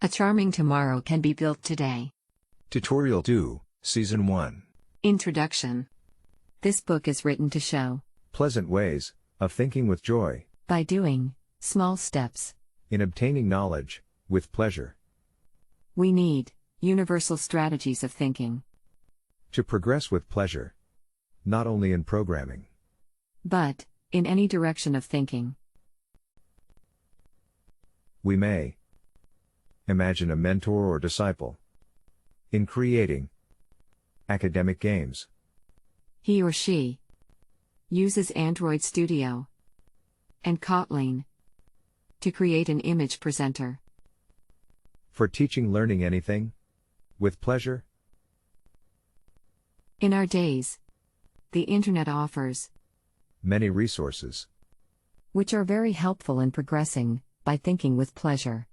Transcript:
A charming tomorrow can be built today. Tutorial 2, Season 1. Introduction. This book is written to show Pleasant ways of thinking with joy, by doing small steps. in obtaining knowledge with pleasure, We need universal strategies of thinking, to progress with pleasure, not only in programming, but in any direction of thinking. we may imagine a mentor or disciple in creating academic games. He or she uses Android Studio and Kotlin to create an image presenter. For teaching learning anything with pleasure, In our days, the Internet offers, many resources which are very helpful in progressing by thinking with pleasure.